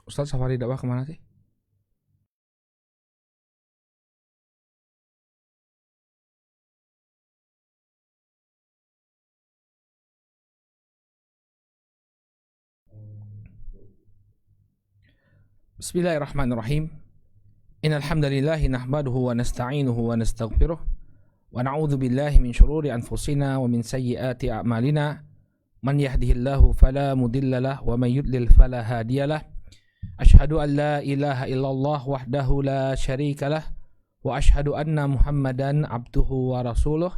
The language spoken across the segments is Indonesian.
Ustadz Safari dakwah kemana sih? Bismillahirrahmanirrahim. Innal hamdalillah nahmaduhu wa nasta'inuhu wa nastaghfiruh wa na'udzu billahi min shururi anfusina wa min sayyiati a'malina. Man yahdihillahu fala mudilla lahu wa man yudlil fala hadiyalah. Ashhadu an la ilaha illallah wahdahu la syarika lah wa ashhadu anna Muhammadan abduhu wa rasuluh.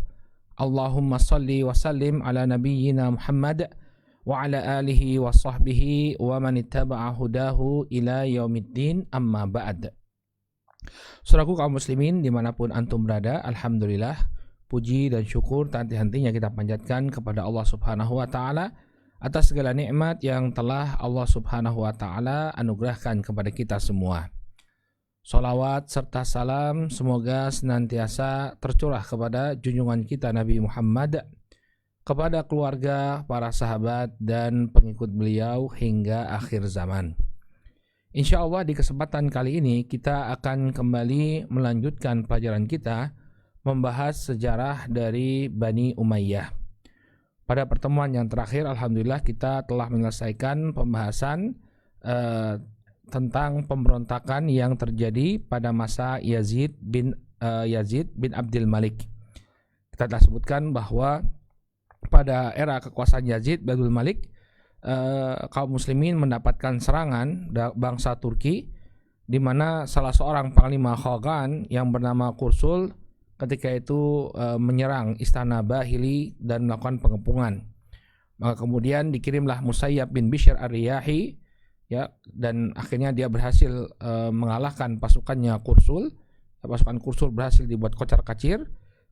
Allahumma salli wa sallim ala nabiyyina Muhammad wa ala alihi wa sahbihi wa man ittaba'a hudahu ila yaumiddin, amma ba'd. Saudaraku kaum muslimin dimanapun antum berada, alhamdulillah puji dan syukur tak henti-hentinya kita panjatkan kepada Allah subhanahu wa ta'ala atas segala nikmat yang telah Allah subhanahu wa ta'ala anugerahkan kepada kita semua. Salawat serta salam semoga senantiasa tercurah kepada junjungan kita Nabi Muhammad, kepada keluarga, para sahabat, dan pengikut beliau hingga akhir zaman. Insya Allah di kesempatan kali ini kita akan kembali melanjutkan pelajaran kita membahas sejarah dari Bani Umayyah. Pada pertemuan yang terakhir, alhamdulillah kita telah menyelesaikan pembahasan tentang pemberontakan yang terjadi pada masa Yazid bin Abdul Malik. Kita telah sebutkan bahwa pada era kekuasaan Yazid bin Abdul Malik, kaum muslimin mendapatkan serangan bangsa Turki, di mana salah seorang panglima Khagan yang bernama Kursul ketika itu menyerang istana Bahili dan melakukan pengepungan. Maka kemudian dikirimlah Musayyab bin Bishr ar-Riyahi, ya, dan akhirnya dia berhasil mengalahkan pasukannya Kursul. Pasukan Kursul berhasil dibuat kocar-kacir.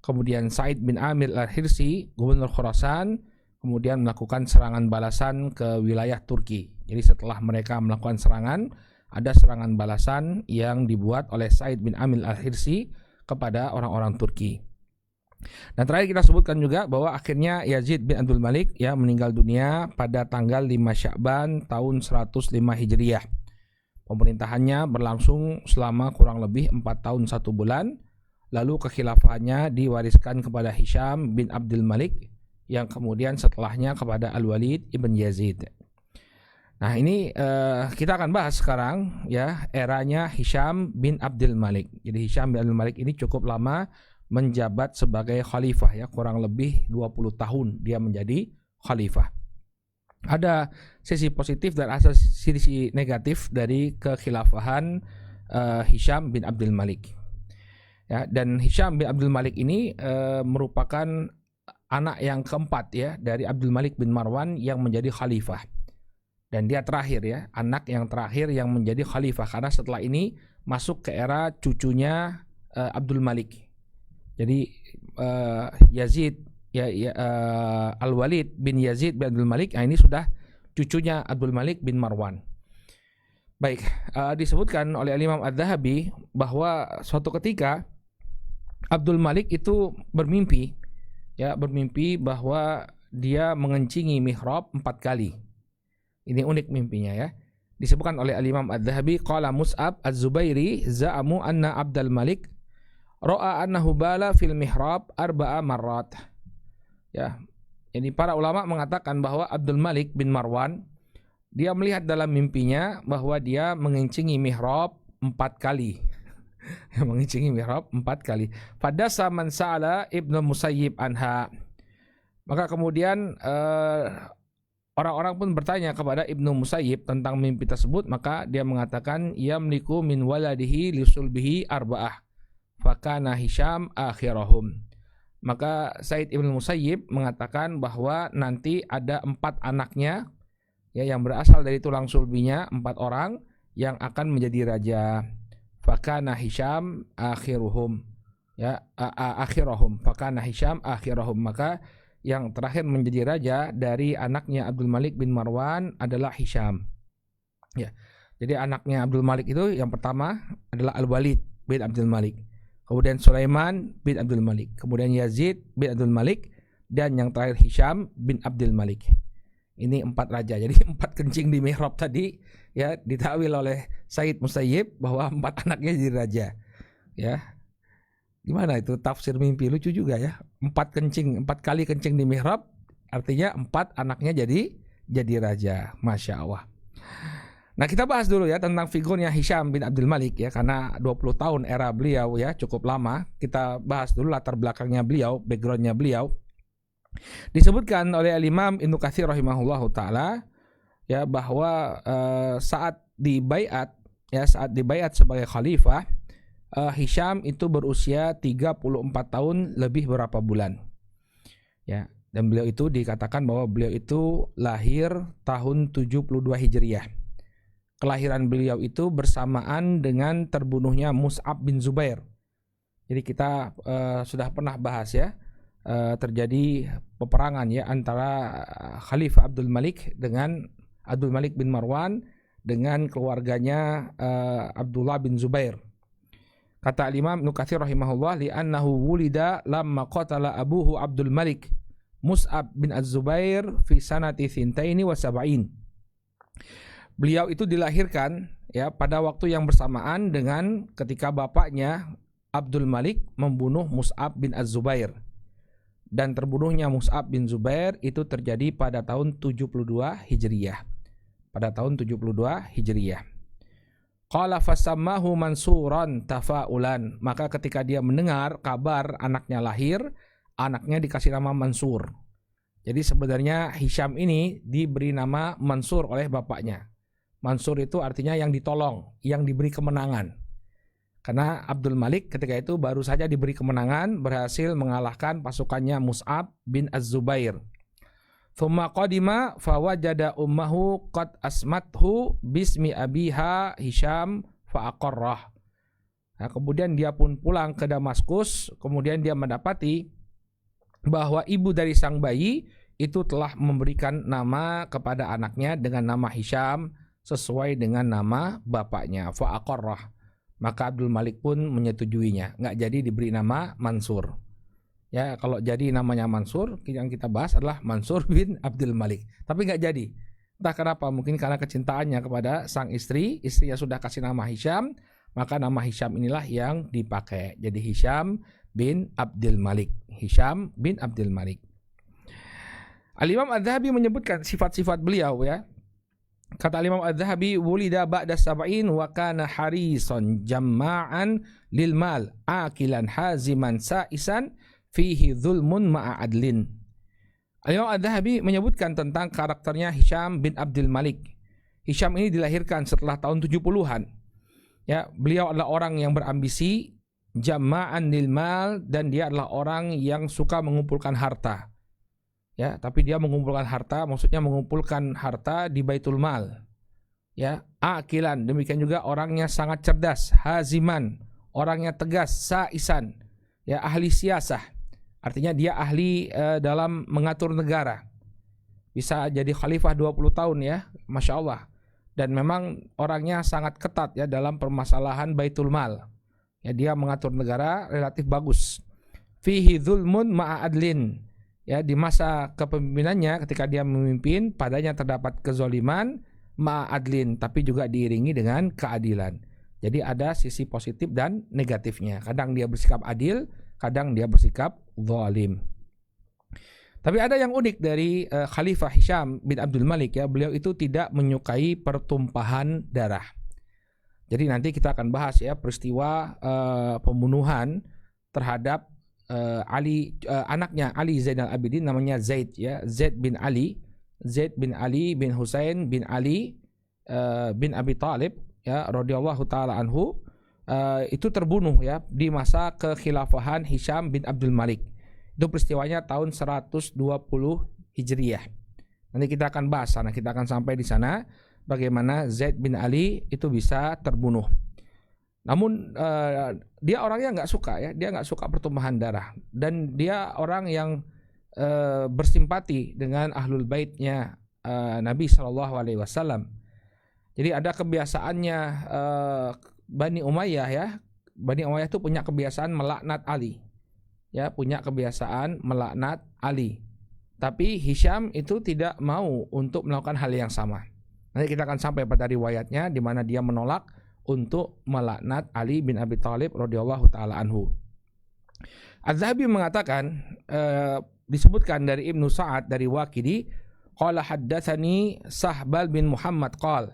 Kemudian Said bin Amir al-Hirsi, gubernur Khurasan, kemudian melakukan serangan balasan ke wilayah Turki. Jadi setelah mereka melakukan serangan, ada serangan balasan yang dibuat oleh Said bin Amir al-Hirsi kepada orang-orang Turki. Dan terakhir kita sebutkan juga bahwa akhirnya Yazid bin Abdul Malik ya meninggal dunia pada tanggal 5 Sya'ban tahun 105 Hijriah. Pemerintahannya berlangsung selama kurang lebih 4 tahun 1 bulan. Lalu kekhilafahannya diwariskan kepada Hisham bin Abdul Malik yang kemudian setelahnya kepada Al-Walid ibn Yazid. Nah ini kita akan bahas sekarang ya eranya Hisham bin Abdul Malik. Jadi Hisham bin Abdul Malik ini cukup lama menjabat sebagai khalifah ya, kurang lebih 20 tahun dia menjadi khalifah. Ada sisi positif dan ada sisi negatif dari kekhilafahan Hisham bin Abdul Malik. Ya, dan Hisham bin Abdul Malik ini merupakan anak yang keempat ya dari Abdul Malik bin Marwan yang menjadi khalifah. Dan dia terakhir ya, anak yang terakhir yang menjadi khalifah, karena setelah ini masuk ke era cucunya Abdul Malik. Jadi Yazid Al-Walid bin Yazid bin Abdul Malik, ini sudah cucunya Abdul Malik bin Marwan. Baik, disebutkan oleh Imam Adz-Dzahabi bahwa suatu ketika Abdul Malik itu bermimpi bahwa dia mengencingi mihrab 4 kali. Ini unik mimpinya ya. Disebutkan oleh Imam Adz-Dzahabi, qala Mus'ab Az-Zubairi za'amu anna Abdul Malik ra'a annahu bala fil mihrab 4 marrat. Ya. Jadi para ulama mengatakan bahwa Abdul Malik bin Marwan dia melihat dalam mimpinya bahwa dia mengencingi mihrab 4 kali. Mengencingi mihrab 4 kali. Fadasa man sa'ala Ibnu Musayyib anha. Maka kemudian orang-orang pun bertanya kepada Ibnu Musayyib tentang mimpi tersebut, maka dia mengatakan yamliku min waladihi lisulbihi arba'ah fakana Hisham akhirahum. Maka Said Ibnu Musayyib mengatakan bahwa nanti ada 4 anaknya ya yang berasal dari tulang sulbinya, 4 orang yang akan menjadi raja. Fakana Hisham akhiruhum ya akhirahum fakana Hisham akhirahum. Maka yang terakhir menjadi raja dari anaknya Abdul Malik bin Marwan adalah Hisham. Ya. Jadi anaknya Abdul Malik itu yang pertama adalah Al-Walid bin Abdul Malik. Kemudian Sulaiman bin Abdul Malik, kemudian Yazid bin Abdul Malik, dan yang terakhir Hisham bin Abdul Malik. Ini 4 raja. Jadi 4 kencing di mihrab tadi ya ditakwil oleh Said Musayyib bahwa 4 anaknya jadi raja. Ya. Gimana itu tafsir mimpi, lucu juga ya. 4 kali kencing di mihrab artinya 4 anaknya jadi raja. Masya Allah. Nah, kita bahas dulu ya tentang figurnya Hisham bin Abdul Malik ya, karena 20 tahun era beliau ya cukup lama. Kita bahas dulu latar belakangnya beliau, backgroundnya beliau. Disebutkan oleh Al-Imam Ibnu Katsir rahimahullahu taala ya bahwa saat dibaiat sebagai khalifah, Hisham itu berusia 34 tahun lebih berapa bulan. Ya, dan beliau itu dikatakan bahwa beliau itu lahir tahun 72 Hijriah. Kelahiran beliau itu bersamaan dengan terbunuhnya Mus'ab bin Zubair. Jadi kita sudah pernah bahas ya, terjadi peperangan ya antara Khalifah Abdul Malik dengan Abdul Malik bin Marwan dengan keluarganya Abdullah bin Zubair. Kata Imam Ibnu Katsir rahimahullah, li'annahu wulida lamma qatala abuhu Abdul Malik Mus'ab bin Az-Zubair fi sanati 72. Beliau itu dilahirkan ya pada waktu yang bersamaan dengan ketika bapaknya Abdul Malik membunuh Mus'ab bin Az-Zubair. Dan terbunuhnya Mus'ab bin Zubair itu terjadi pada tahun 72 Hijriyah. Pada tahun 72 Hijriyah. Qala fasammahu Mansuran tafa'ulan. Maka ketika dia mendengar kabar anaknya lahir, anaknya dikasih nama Mansur. Jadi sebenarnya Hisham ini diberi nama Mansur oleh bapaknya. Mansur itu artinya yang ditolong, yang diberi kemenangan. Karena Abdul Malik ketika itu baru saja diberi kemenangan, berhasil mengalahkan pasukannya Mus'ab bin Az-Zubair. Thumma qadima fawajada ummahu qad asmathu bismi abiha Hisham fa'aqarrah. Nah, kemudian dia pun pulang ke Damaskus, kemudian dia mendapati bahwa ibu dari sang bayi itu telah memberikan nama kepada anaknya dengan nama Hisham sesuai dengan nama bapaknya, fa'aqarrah. Maka Abdul Malik pun menyetujuinya, nggak jadi diberi nama Mansur. Ya, kalau jadi namanya Mansur, yang kita bahas adalah Mansur bin Abdul Malik. Tapi nggak jadi. Entah kenapa, mungkin karena kecintaannya kepada sang istri, istrinya sudah kasih nama Hisham, maka nama Hisham inilah yang dipakai. Jadi Hisham bin Abdul Malik. Hisham bin Abdul Malik. Al-Imam Adz-Dzahabi menyebutkan sifat-sifat beliau ya. Kata Imam Adz-Dzahabi, wulida ba'da sab'in wa kana harisan jamma'an lil mal akilan haziman sa'isan fihi zulmun ma'a adlin. Imam Adz-Dzahabi menyebutkan tentang karakternya Hisham bin Abdul Malik. Hisham ini dilahirkan setelah tahun 70-an. Ya, beliau adalah orang yang berambisi, jamma'an lil mal, dan dia adalah orang yang suka mengumpulkan harta. Ya, tapi dia mengumpulkan harta, maksudnya mengumpulkan harta di Baitul Mal. Ya, akilan, demikian juga orangnya sangat cerdas, haziman, orangnya tegas, sa'isan, ya, ahli siasah. Artinya dia ahli dalam mengatur negara. Bisa jadi khalifah 20 tahun ya, Masya Allah. Dan memang orangnya sangat ketat ya dalam permasalahan Baitul Mal. Ya, dia mengatur negara relatif bagus. Fihi zulmun ma'a adlin. Ya, di masa kepemimpinannya ketika dia memimpin, padanya terdapat kezoliman ma'adlin, tapi juga diiringi dengan keadilan. Jadi ada sisi positif dan negatifnya. Kadang dia bersikap adil, kadang dia bersikap zalim. Tapi ada yang unik dari Khalifah Hisham bin Abdul Malik ya, beliau itu tidak menyukai pertumpahan darah. Jadi nanti kita akan bahas ya peristiwa pembunuhan terhadap anaknya Ali Zainal Abidin, namanya Zaid ya, Zaid bin Ali bin Husain bin Ali bin Abi Thalib ya radhiyallahu taala anhu, itu terbunuh ya di masa kekhilafahan Hisham bin Abdul Malik. Itu peristiwanya tahun 120 Hijriyah. Nanti kita akan bahas sana, kita akan sampai di sana bagaimana Zaid bin Ali itu bisa terbunuh. Namun dia orangnya nggak suka ya, dia nggak suka pertumpahan darah, dan dia orang yang bersimpati dengan ahlul baitnya Nabi SAW. Jadi ada kebiasaannya Bani Umayyah ya, Bani Umayyah itu punya kebiasaan melaknat Ali, ya, punya kebiasaan melaknat Ali. Tapi Hisham itu tidak mau untuk melakukan hal yang sama. Nanti kita akan sampai pada riwayatnya di mana dia menolak untuk melaknat Ali bin Abi Thalib radhiyallahu taala anhu. Az-Zahabi mengatakan, disebutkan dari Ibnu Sa'ad dari Waqidi, qala haddatsani Sahbal bin Muhammad qala.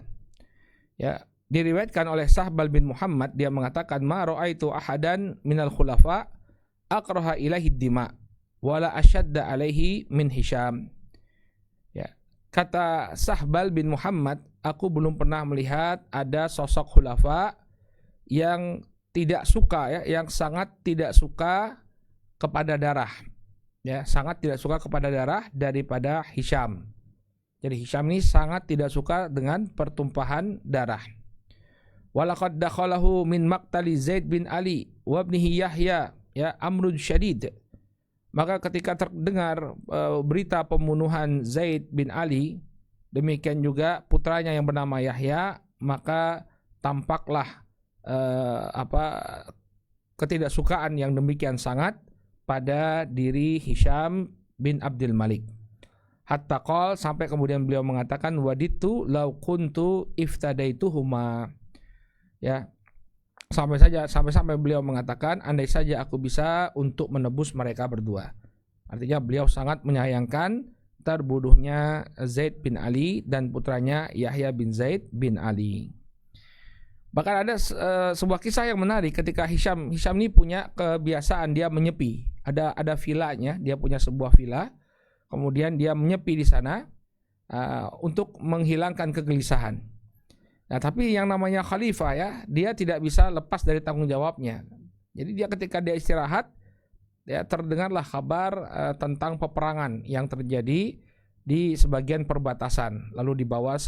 Ya, diriwayatkan oleh Sahbal bin Muhammad, dia mengatakan ma ra'aitu ahadan minal khulafa akraha ilaihi dima wala asyadda alaihi min Hisham. Ya, kata Sahbal bin Muhammad, aku belum pernah melihat ada sosok khulafa yang tidak suka, yang sangat tidak suka kepada darah. Ya, sangat tidak suka kepada darah daripada Hisham. Jadi Hisham ini sangat tidak suka dengan pertumpahan darah. Walaqad dakhalahu min maqtali Zaid bin Ali wa ibnihi Yahya amrun syadid. Maka ketika terdengar berita pembunuhan Zaid bin Ali, demikian juga putranya yang bernama Yahya, maka tampaklah ketidaksukaan yang demikian sangat pada diri Hisham bin Abdul Malik. Hatta qol, sampai kemudian beliau mengatakan waditu law kuntu iftadaituhuma. Ya, sampai beliau mengatakan andai saja aku bisa untuk menebus mereka berdua. Artinya beliau sangat menyayangkan terbunuhnya Zaid bin Ali dan putranya Yahya bin Zaid bin Ali. Bahkan ada sebuah kisah yang menarik ketika Hisham ini punya kebiasaan dia menyepi. Ada vilanya, dia punya sebuah villa. Kemudian dia menyepi di sana untuk menghilangkan kegelisahan. Nah, tapi yang namanya khalifah, dia tidak bisa lepas dari tanggung jawabnya. Jadi dia ketika dia istirahat, terdengarlah kabar tentang peperangan yang terjadi di sebagian perbatasan. Lalu dibawa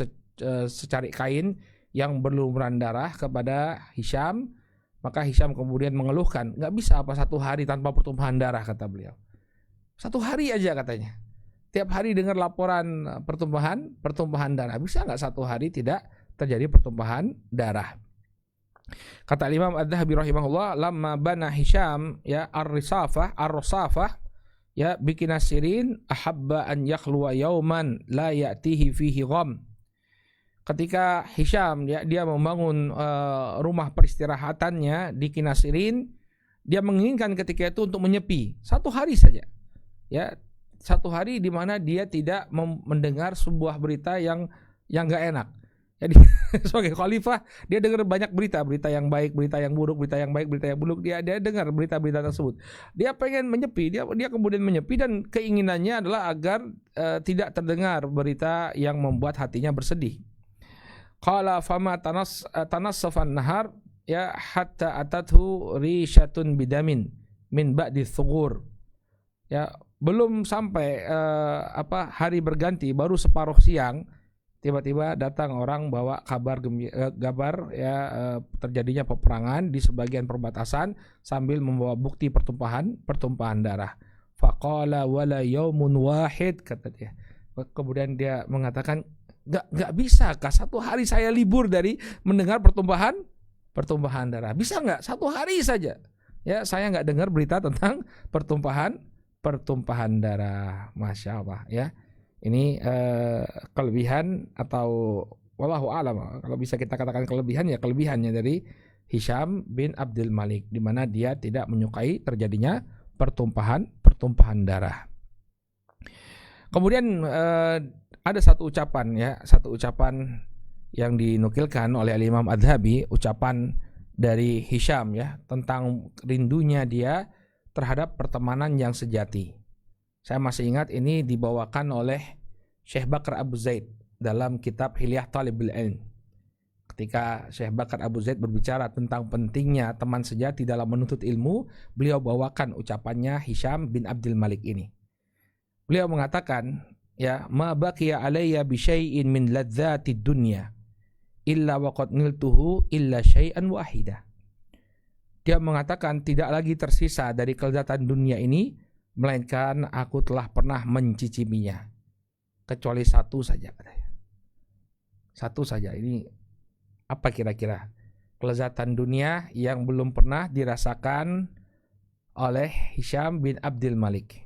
secarik kain yang berlumuran darah kepada Hisham. Maka Hisham kemudian mengeluhkan, nggak bisa apa 1 hari tanpa pertumpahan darah, kata beliau. 1 hari aja katanya. Tiap hari dengar laporan pertumpahan darah. Bisa nggak 1 hari tidak terjadi pertumpahan darah? Kata Imam Adz-Dzahabi rahimahullah, lamma bana Hisham ar-risafah bikin asirin ahabba an yakhluwa yauman la ya'tihi fihi gham. Ketika Hisham dia membangun rumah peristirahatannya di Kinasirin, dia menginginkan ketika itu untuk menyepi 1 hari saja. Ya, 1 hari di mana dia tidak mendengar sebuah berita yang enggak enak. Jadi sebagai khalifah dia dengar banyak berita yang baik, berita yang buruk, berita yang baik, berita yang buruk, dia dengar berita-berita tersebut. Dia pengen menyepi, dia kemudian menyepi dan keinginannya adalah agar tidak terdengar berita yang membuat hatinya bersedih. Qala fama tanassafan nahar hatta atathu rishatun bidamin min ba'di thugur. Ya, belum sampai hari berganti, baru separuh siang tiba-tiba datang orang bawa kabar terjadinya peperangan di sebagian perbatasan sambil membawa bukti pertumpahan darah. Faqala wala yaumun wahid, kata dia. Kemudian dia mengatakan, enggak bisa kah 1 hari saya libur dari mendengar pertumpahan darah? Bisa enggak 1 hari saja? Ya, saya enggak dengar berita tentang pertumpahan darah. Masya Allah, ya. Ini kelebihan atau wallahu a'lam, kalau bisa kita katakan kelebihannya dari Hisham bin Abdul Malik, di mana dia tidak menyukai terjadinya pertumpahan darah. Kemudian ada satu ucapan yang dinukilkan oleh Imam Adz-Dzahabi, ucapan dari Hisham tentang rindunya dia terhadap pertemanan yang sejati. Saya masih ingat ini dibawakan oleh Syekh Bakar Abu Zaid dalam kitab Hilyah Talibul Ilm. Ketika Syekh Bakar Abu Zaid berbicara tentang pentingnya teman sejati dalam menuntut ilmu, beliau bawakan ucapannya Hisham bin Abdul Malik ini. Beliau mengatakan, ma baqiya alayya bi syai'in min ladzatid dunya illa waqad niltuhu illa syai'an wahida. Dia mengatakan tidak lagi tersisa dari kelezatan dunia ini melainkan aku telah pernah mencicipinya, kecuali 1 saja, katanya. 1 saja. Ini apa kira-kira kelezatan dunia yang belum pernah dirasakan oleh Hisham bin Abdul Malik?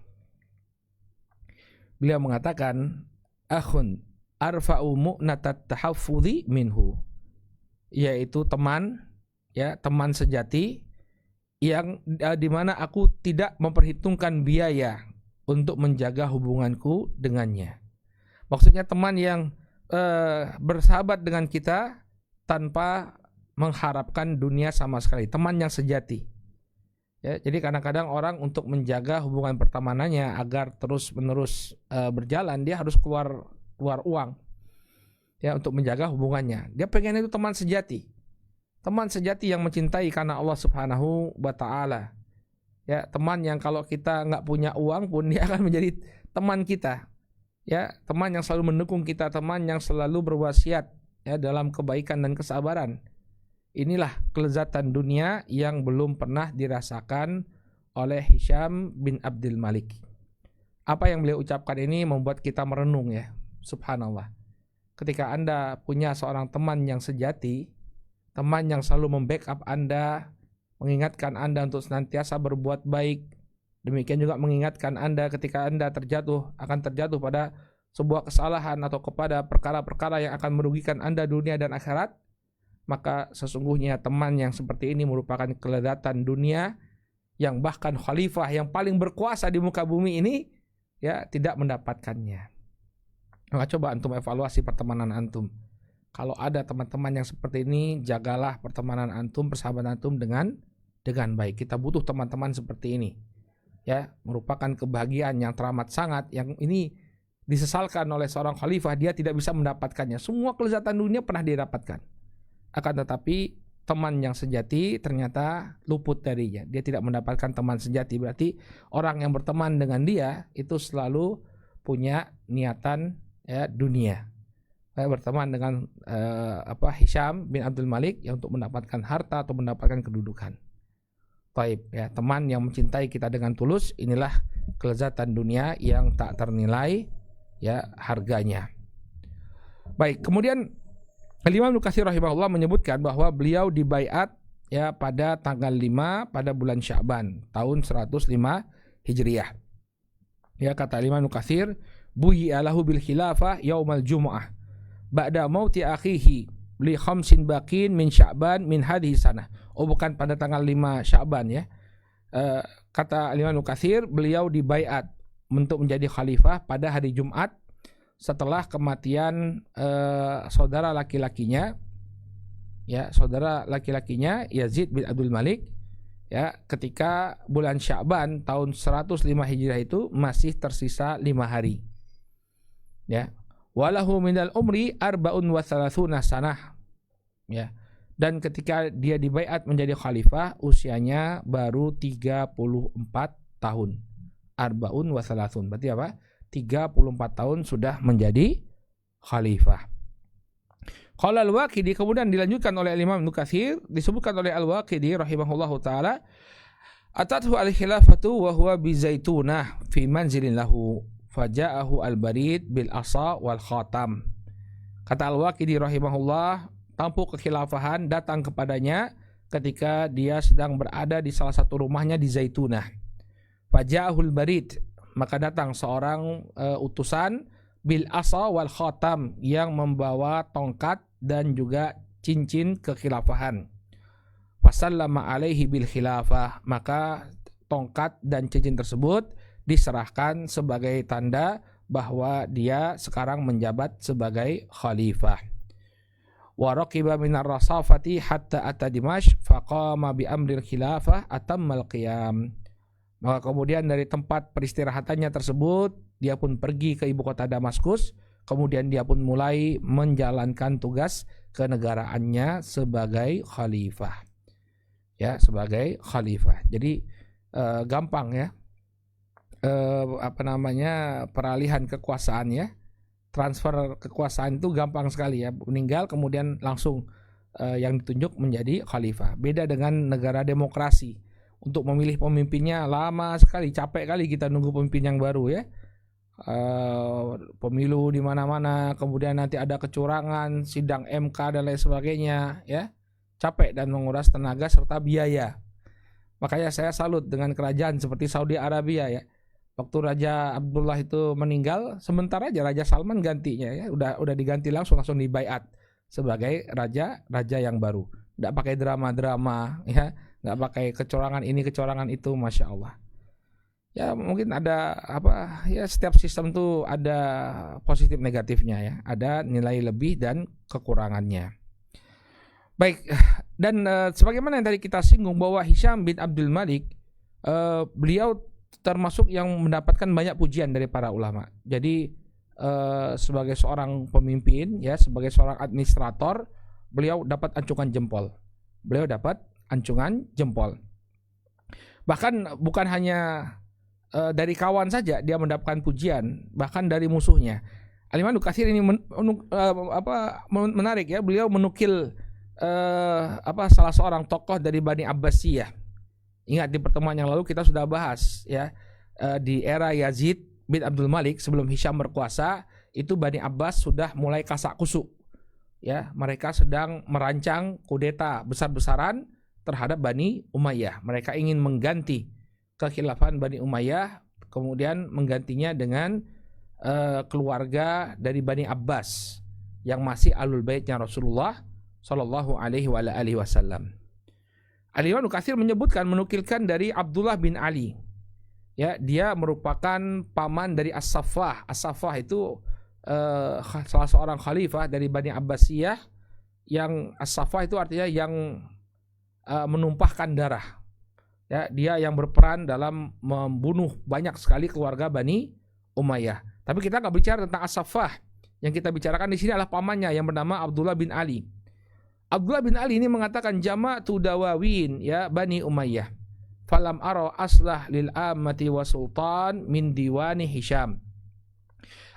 Beliau mengatakan, akhun arfa'u mu'natat tahaffudhi minhu, yaitu teman, ya, teman sejati yang di mana aku tidak memperhitungkan biaya untuk menjaga hubunganku dengannya. Maksudnya teman yang bersahabat dengan kita tanpa mengharapkan dunia sama sekali, teman yang sejati. Ya, jadi kadang-kadang orang untuk menjaga hubungan pertemanannya agar terus-menerus berjalan, dia harus keluar uang, ya, untuk menjaga hubungannya. Dia pengen itu teman sejati yang mencintai karena Allah Subhanahu wa Ta'ala. Ya, teman yang kalau kita nggak punya uang pun dia akan menjadi teman kita. Ya, teman yang selalu mendukung kita, teman yang selalu berwasiat, ya, dalam kebaikan dan kesabaran. Inilah kelezatan dunia yang belum pernah dirasakan oleh Hisham bin Abdul Malik. Apa yang beliau ucapkan ini membuat kita merenung, ya. Subhanallah. Ketika Anda punya seorang teman yang sejati, teman yang selalu membackup Anda, mengingatkan Anda untuk senantiasa berbuat baik, demikian juga mengingatkan Anda ketika Anda akan terjatuh pada sebuah kesalahan atau kepada perkara-perkara yang akan merugikan Anda dunia dan akhirat, maka sesungguhnya teman yang seperti ini merupakan kelezatan dunia yang bahkan khalifah yang paling berkuasa di muka bumi ini, ya, tidak mendapatkannya. Maka coba antum evaluasi pertemanan antum. Kalau ada teman-teman yang seperti ini, jagalah pertemanan antum, persahabatan antum dengan baik. Kita butuh teman-teman seperti ini. Ya, merupakan kebahagiaan yang teramat sangat, yang ini disesalkan oleh seorang khalifah, dia tidak bisa mendapatkannya. Semua kelezatan dunia pernah dia dapatkan. Akan tetapi teman yang sejati ternyata luput darinya. Dia tidak mendapatkan teman sejati. Berarti orang yang berteman dengan dia itu selalu punya niatan, ya, dunia. Berteman dengan Hisham bin Abdul Malik yang untuk mendapatkan harta atau mendapatkan kedudukan. Taib, ya, teman yang mencintai kita dengan tulus, inilah kelezatan dunia yang tak ternilai, ya, harganya. Baik, kemudian Imam Ibnu Katsir rahimahullah menyebutkan bahwa beliau dibaiat, ya, pada tanggal 5 pada bulan Sya'ban tahun 105 Hijriah. Ya, kata Imam Ibnu Katsir, buyi'a lahu bil khilafah yaumal jumu'ah ba'da mauti akhihi li khamsin baqin min Sya'ban min hadhihi sanah. Oh, bukan pada tanggal 5 Sya'ban, ya. Kata Imam Ibnu Katsir, beliau dibaiat untuk menjadi khalifah pada hari Jumat setelah kematian saudara laki-lakinya, ya, Yazid bin Abdul Malik, ya, ketika bulan Sya'ban tahun 105 Hijriah itu masih tersisa 5 hari. Ya. Walahu minal umri arba'un wa thalathuna sanah. Ya. Dan ketika dia dibaiat menjadi khalifah, usianya baru 34 tahun. Arba'un wa thalathun. Berarti apa? 34 tahun sudah menjadi khalifah. Qala Al-Waqidi, kemudian dilanjutkan oleh Imam Ibnu Katsir, disebutkan oleh Al-Waqidi rahimahullahu taala, atathu al-khilafatu wa huwa bi Zaitunah fi manzilin lahu faja'ahu al-barid bil asa wal khatam. Kata Al-Waqidi rahimahullah, tampuk kekhilafahan datang kepadanya ketika dia sedang berada di salah satu rumahnya di Zaitunah. Faja'ahu al-barid, maka datang seorang utusan bil asa wal khatam yang membawa tongkat dan juga cincin kekhilafahan. Fasallama alaihi bil khilafah, maka tongkat dan cincin tersebut diserahkan sebagai tanda bahwa dia sekarang menjabat sebagai khalifah. Wa raqiba minar rasafati hatta ata Dimashq faqama bi amril khilafah atammal qiyam. Maka kemudian dari tempat peristirahatannya tersebut, dia pun pergi ke ibu kota Damaskus. Kemudian dia pun mulai menjalankan tugas kenegaraannya sebagai khalifah. Ya, sebagai khalifah. Jadi gampang, ya. Peralihan kekuasaan, ya. Transfer kekuasaan itu gampang sekali, ya. Meninggal kemudian langsung yang ditunjuk menjadi khalifah. Beda dengan negara demokrasi. Untuk memilih pemimpinnya lama sekali, capek kali kita nunggu pemimpin yang baru, ya. Pemilu di mana-mana, kemudian nanti ada kecurangan, sidang MK dan lain sebagainya, ya. Capek dan menguras tenaga serta biaya. Makanya saya salut dengan kerajaan seperti Saudi Arabia, ya. Waktu Raja Abdullah itu meninggal, sebentar aja Raja Salman gantinya ya, udah diganti langsung dibaiat sebagai raja yang baru. Nggak pakai drama-drama ya, nggak pakai kecurangan ini kecurangan itu, masya Allah. Ya mungkin ada apa ya, setiap sistem tuh ada positif negatifnya ya, ada nilai lebih dan kekurangannya. Baik, dan sebagaimana yang tadi kita singgung bahwa Hisham bin Abdul Malik, beliau termasuk yang mendapatkan banyak pujian dari para ulama. Jadi sebagai seorang pemimpin ya, sebagai seorang administrator, beliau dapat acungan jempol. Bahkan bukan hanya dari kawan saja dia mendapatkan pujian, bahkan dari musuhnya. Al-Imam Nukatsir ini menarik ya, beliau menukil salah seorang tokoh dari Bani Abbasiyah. Ingat di pertemuan yang lalu kita sudah bahas ya, di era Yazid bin Abdul Malik sebelum Hisham berkuasa, itu Bani Abbas sudah mulai kasak kusuk. Ya, mereka sedang merancang kudeta besar-besaran terhadap Bani Umayyah. Mereka ingin mengganti kekhilafan Bani Umayyah, kemudian menggantinya dengan keluarga dari Bani Abbas yang masih alul baitnya Rasulullah Shallallahu Alaihi Wasallam. Al-Imam Nukatsir menyebutkan, menukilkan dari Abdullah bin Ali. Ya, dia merupakan paman dari As-Saffah. As-Saffah itu salah seorang khalifah dari Bani Abbasiyah, yang As-Saffah itu artinya yang menumpahkan darah. Ya, dia yang berperan dalam membunuh banyak sekali keluarga Bani Umayyah. Tapi kita nggak bicara tentang As-Saffah. Yang kita bicarakan di sini adalah pamannya yang bernama Abdullah bin Ali. Abdullah bin Ali ini mengatakan, jama'tu dawawin ya Bani Umayyah, falam ara aslah lil ammati wa sultan min diwani Hisham.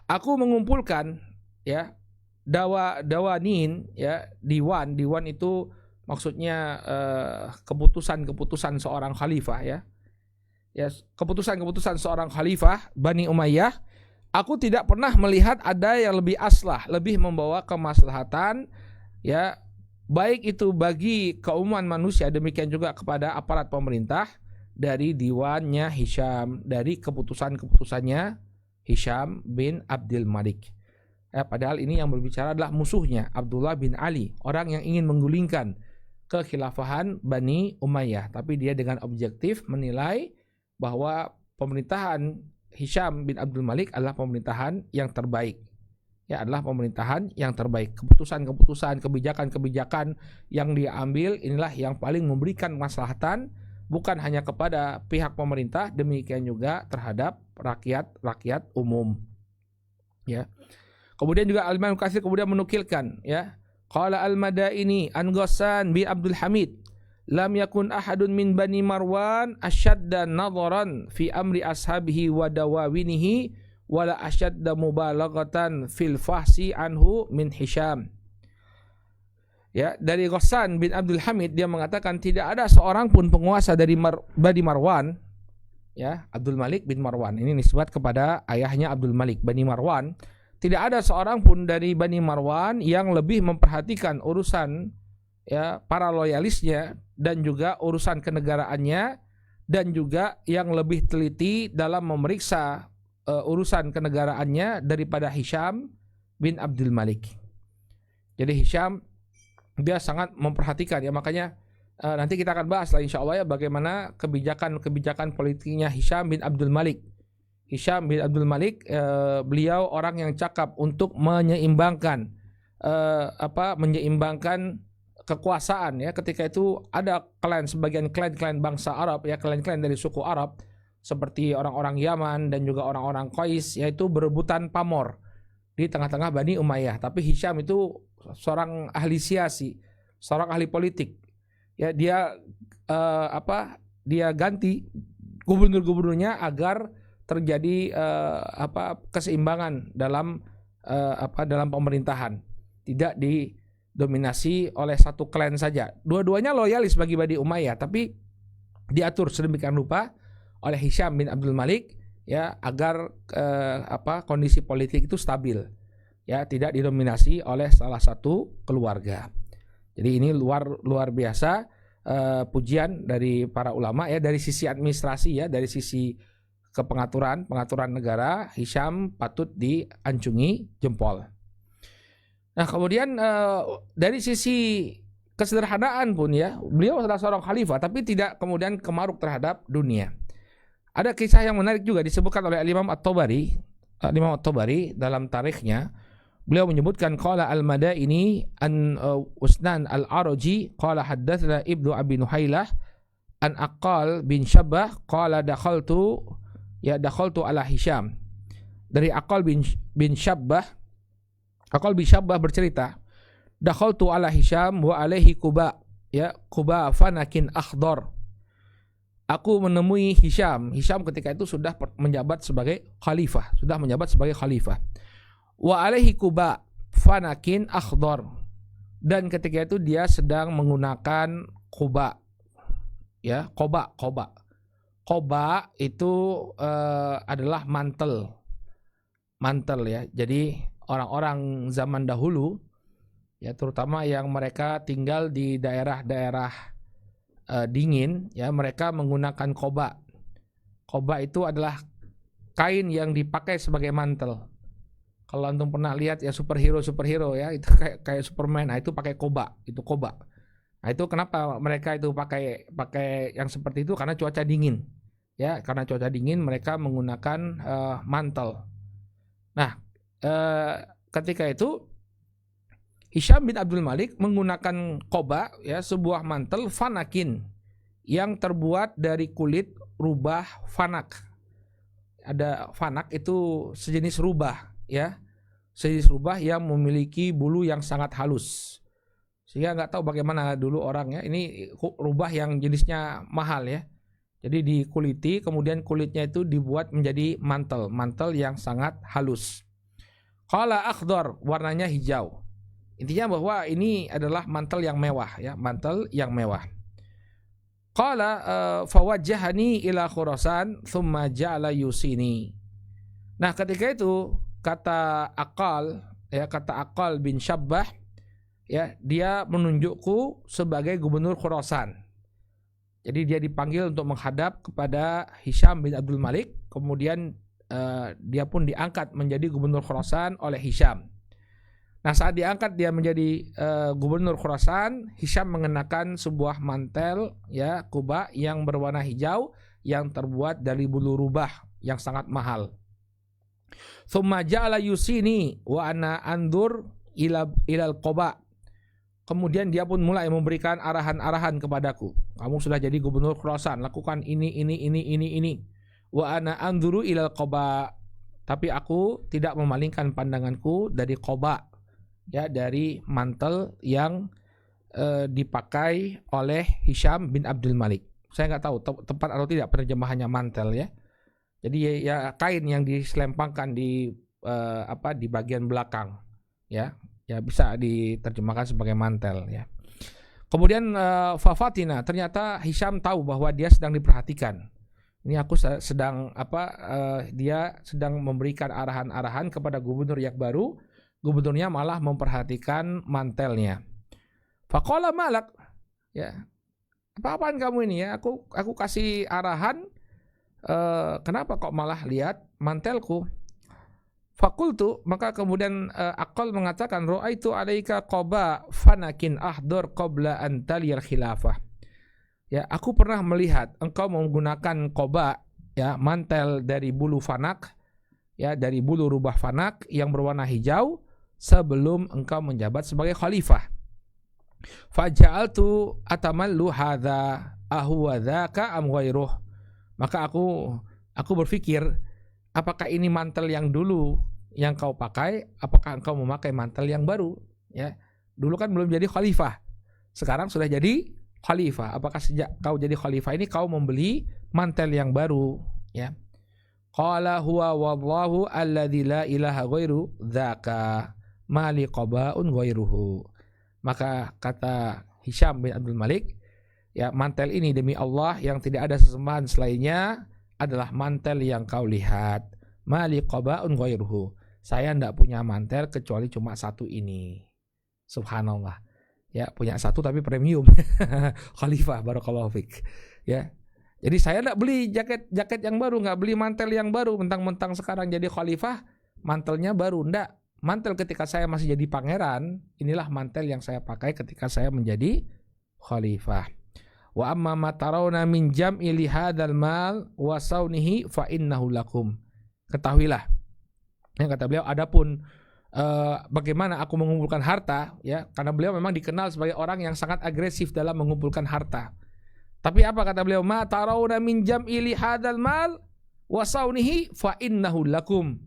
Aku mengumpulkan ya dawanin ya, diwan itu maksudnya keputusan seorang khalifah ya. Ya, keputusan seorang khalifah Bani Umayyah. Aku tidak pernah melihat ada yang lebih aslah, lebih membawa kemaslahatan ya, baik itu bagi keumuman manusia, demikian juga kepada aparat pemerintah, dari diwannya Hisham, dari keputusannya Hisham bin Abdul Malik. Padahal ini yang berbicara adalah musuhnya Abdullah bin Ali, orang yang ingin menggulingkan kekhilafahan Bani Umayyah. Tapi dia dengan objektif menilai bahwa pemerintahan Hisham bin Abdul Malik adalah pemerintahan yang terbaik. Ya, adalah pemerintahan yang terbaik. Keputusan-keputusan, kebijakan-kebijakan yang dia ambil inilah yang paling memberikan kemaslahatan, bukan hanya kepada pihak pemerintah, demikian juga terhadap rakyat umum. Ya. Kemudian juga Al-Imam Nukatsir kemudian menukilkan ya, qala al-Madaini an Ghassan bi Abdul Hamid, lam yakun ahadun min Bani Marwan asyadda nadharan fi amri ashabihi wa dawawinihi wala asyadda mubalaghatan fil fahsi anhu min Hisham. Ya, dari Ghassan bin Abdul Hamid, dia mengatakan tidak ada seorang pun penguasa dari Bani Marwan ya, Abdul Malik bin Marwan. Ini nisbat kepada ayahnya Abdul Malik, Bani Marwan. Tidak ada seorang pun dari Bani Marwan yang lebih memperhatikan urusan ya para loyalisnya dan juga urusan kenegaraannya, dan juga yang lebih teliti dalam memeriksa urusan kenegaraannya daripada Hisham bin Abdul Malik. Jadi Hisham dia sangat memperhatikan ya, makanya nanti kita akan bahas lah insya Allah ya, bagaimana kebijakan politiknya Hisham bin Abdul Malik. Hisham bin Abdul Malik beliau orang yang cakap untuk menyeimbangkan kekuasaan ya. Ketika itu ada sebagian klan bangsa Arab ya, klan dari suku Arab seperti orang-orang Yaman dan juga orang-orang Qais, yaitu berebutan pamor di tengah-tengah Bani Umayyah. Tapi Hisham itu seorang ahli siasi, seorang ahli politik. Ya, dia dia ganti gubernur-gubernurnya agar terjadi keseimbangan dalam pemerintahan, tidak didominasi oleh satu klan saja. Dua-duanya loyalis bagi Bani Umayyah, tapi diatur sedemikian rupa oleh Hisham bin Abdul Malik ya, agar kondisi politik itu stabil ya, tidak didominasi oleh salah satu keluarga. Jadi ini luar biasa pujian dari para ulama ya, dari sisi administrasi ya, dari sisi ke pengaturan negara, Hisham patut diancungi jempol. Nah, kemudian dari sisi kesederhanaan pun ya, beliau adalah seorang khalifah tapi tidak kemudian kemaruk terhadap dunia. Ada kisah yang menarik juga disebutkan oleh Imam At-Tabari. Imam At-Tabari dalam tarikhnya beliau menyebutkan qala al-Madaini an Usnan al-Araji qala haddatsana Ibnu Abi Nuhailah an Aqal bin Shabbah qala dakhaltu ala Hisham. Dari Aqal bin Shabbah bercerita, dakhaltu ala Hisham wa alaihi quba, ya, quba fanakin akhdar. Aku menemui Hisham ketika itu sudah menjabat sebagai khalifah. Wa alaihi quba fanakin akhdar. Dan ketika itu dia sedang menggunakan quba. Ya, qoba. Qoba itu adalah mantel ya. Jadi orang-orang zaman dahulu ya, terutama yang mereka tinggal di daerah-daerah dingin ya, mereka menggunakan qoba. Qoba itu adalah kain yang dipakai sebagai mantel. Kalau antum pernah lihat ya superhero ya, itu kayak Superman, nah itu pakai qoba, itu qoba. Nah, itu kenapa mereka itu pakai yang seperti itu, karena cuaca dingin. Ya, karena cuaca dingin mereka menggunakan mantel. Nah, ketika itu Hisham bin Abdul Malik menggunakan qoba, ya, sebuah mantel fanakin yang terbuat dari kulit rubah fanak. Ada fanak itu sejenis rubah, ya. Sejenis rubah yang memiliki bulu yang sangat halus. Sehingga nggak tahu bagaimana dulu orang ya, ini rubah yang jenisnya mahal ya. Jadi dikuliti, kemudian kulitnya itu dibuat menjadi mantel yang sangat halus. Qala akhdar, warnanya hijau. Intinya bahwa ini adalah mantel yang mewah ya, mantel yang mewah. Qala fawajjahani ila Khurasan thumma ja'ala yusini. Nah, ketika itu kata Aqal bin Shabbah, ya, dia menunjukku sebagai gubernur Khurasan. Jadi dia dipanggil untuk menghadap kepada Hisham bin Abdul Malik. Kemudian dia pun diangkat menjadi gubernur Khurasan oleh Hisham. Nah, saat diangkat dia menjadi gubernur Khurasan, Hisham mengenakan sebuah mantel ya, quba yang berwarna hijau yang terbuat dari bulu rubah yang sangat mahal. Tsumma ja'ala yusini wa ana andur ilal quba. Kemudian dia pun mulai memberikan arahan-arahan kepadaku. Kamu sudah jadi gubernur Khurasan, lakukan ini. Wa ana anduru ilal qoba. Tapi aku tidak memalingkan pandanganku dari qoba, ya, dari mantel yang dipakai oleh Hisham bin Abdul Malik. Saya nggak tahu tepat atau tidak penerjemahannya mantel ya. Jadi ya kain yang diselempangkan di bagian belakang, ya. Ya bisa diterjemahkan sebagai mantel ya. Kemudian fafatina, ternyata Hisham tahu bahwa dia sedang diperhatikan. Ini aku sedang dia sedang memberikan arahan-arahan kepada gubernur yang baru. Gubernurnya malah memperhatikan mantelnya. Faqala malak, ya. Apa-apaan kamu ini ya? Aku kasih arahan, kenapa kok malah lihat mantelku? Fakultu, maka kemudian Aqal mengatakan, ra'aitu alaika qoba fanakin ahdor qabla an taliyal khilafah. Ya, aku pernah melihat engkau menggunakan qoba, ya, mantel dari bulu fanak, ya, dari bulu rubah fanak yang berwarna hijau sebelum engkau menjabat sebagai khalifah. Faja'altu atamallu hadza ahuwa dzaka am ghairuh. Maka aku berpikir, apakah ini mantel yang dulu yang kau pakai? Apakah engkau memakai mantel yang baru? Ya, dulu kan belum jadi khalifah, sekarang sudah jadi khalifah. Apakah sejak kau jadi khalifah ini kau membeli mantel yang baru? Ya. Qala huwa wallahu alladzi la ilaha ghairu dzaka mali qabaun ghairuhu. Maka kata Hisham bin Abdul Malik, ya, mantel ini demi Allah yang tidak ada sesembahan selainnya adalah mantel yang kau lihat. Mali qabaun ghairuhu. Saya tidak punya mantel kecuali cuma satu ini. Subhanallah. Ya, punya satu tapi premium. Khalifah, barakallahu fik. Ya. Jadi saya tidak beli jaket yang baru, nggak beli mantel yang baru, mentang-mentang sekarang jadi khalifah, mantelnya baru. Ndak. Mantel ketika saya masih jadi pangeran, inilah mantel yang saya pakai ketika saya menjadi khalifah. Wa amma ma tarawna min jam'i li hadzal mal wa saunihi fa innahu lakum. Ketahuilah. Yang kata beliau, adapun bagaimana aku mengumpulkan harta, ya, karena beliau memang dikenal sebagai orang yang sangat agresif dalam mengumpulkan harta. Tapi apa kata beliau? Ma tarawna min jam'i li hadzal mal wa saunihi fa innahu lakum.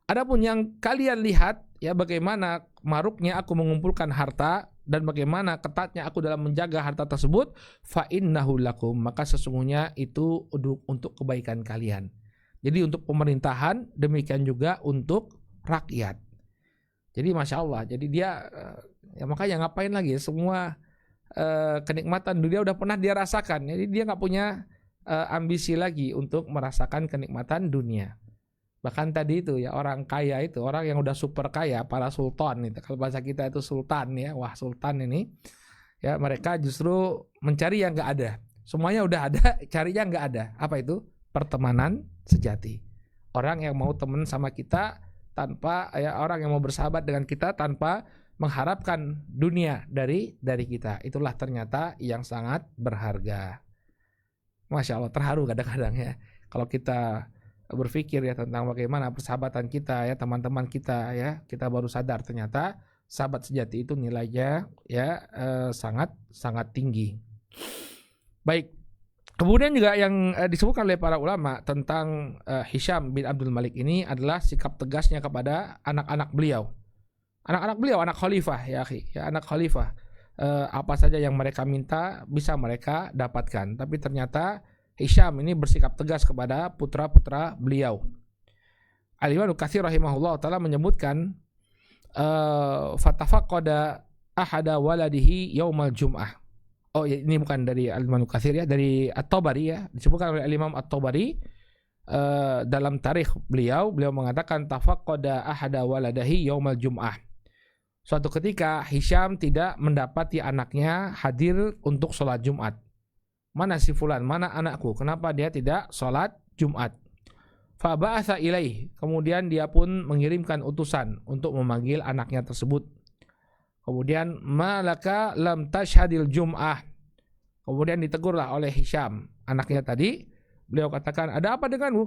Adapun yang kalian lihat, ya, bagaimana maruknya aku mengumpulkan harta dan bagaimana ketatnya aku dalam menjaga harta tersebut, fa innahu lakum, maka sesungguhnya itu untuk kebaikan kalian. Jadi untuk pemerintahan, demikian juga untuk rakyat. Jadi Masya Allah, jadi dia ya makanya ngapain lagi, semua kenikmatan dunia udah pernah dia rasakan. Jadi dia nggak punya ambisi lagi untuk merasakan kenikmatan dunia. Bahkan tadi itu ya, orang kaya itu, orang yang udah super kaya, para sultan itu, kalau bahasa kita itu sultan ya, wah sultan ini ya, mereka justru mencari yang nggak ada. Semuanya udah ada, carinya nggak ada. Apa itu? Pertemanan sejati. Orang yang mau teman sama kita tanpa, ya, orang yang mau bersahabat dengan kita tanpa mengharapkan dunia dari kita. Itulah ternyata yang sangat berharga. Masya Allah, terharu kadang-kadang ya kalau kita berpikir ya tentang bagaimana persahabatan kita ya, teman-teman kita ya, kita baru sadar ternyata sahabat sejati itu nilainya ya sangat tinggi. Baik. Kemudian juga yang disebutkan oleh para ulama tentang Hisham bin Abdul Malik ini adalah sikap tegasnya kepada anak-anak beliau. Anak-anak beliau, anak khalifah ya, anak khalifah. Apa saja yang mereka minta bisa mereka dapatkan. Tapi ternyata Hisham ini bersikap tegas kepada putra-putra beliau. Al-Imam Al-Katsir rahimahullah ta'ala menyebutkan fatafaqada ahada waladihi yaumal jum'ah. Oh ya, ini bukan dari Al-Imam Al-Katsir ya, dari At-Tabari ya. Disebutkan oleh Al-Imam At-Tabari dalam tarikh beliau mengatakan tafaqada ahada waladihi yaumal jum'ah. Suatu ketika Hisham tidak mendapati anaknya hadir untuk sholat Jumat. Mana si fulan, mana anakku, kenapa dia tidak sholat Jumat? Fa ba'atha ilaih, kemudian dia pun mengirimkan utusan untuk memanggil anaknya tersebut. Kemudian malaka lam tashhadil jum'ah, kemudian ditegurlah oleh Hisham anaknya tadi. Beliau katakan, ada apa denganmu?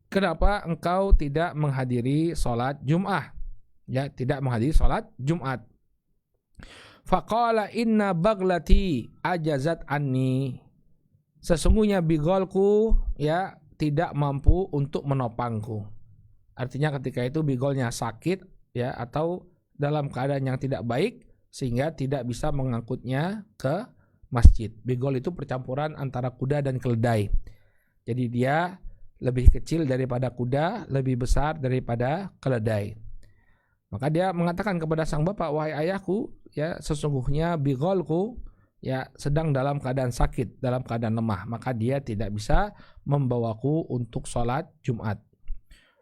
Kenapa engkau tidak menghadiri sholat Jum'ah? Ya, tidak menghadiri sholat Jumat. Faqala inna baglati ajazat anni, sesungguhnya bigolku ya tidak mampu untuk menopangku. Artinya ketika itu bigolnya sakit ya, atau dalam keadaan yang tidak baik sehingga tidak bisa mengangkutnya ke masjid. Bigol itu percampuran antara kuda dan keledai. Jadi dia lebih kecil daripada kuda, lebih besar daripada keledai. Maka dia mengatakan kepada sang bapak, wahai ayahku, ya sesungguhnya bigolku ya sedang dalam keadaan sakit, dalam keadaan lemah, maka dia tidak bisa membawaku untuk sholat Jumat.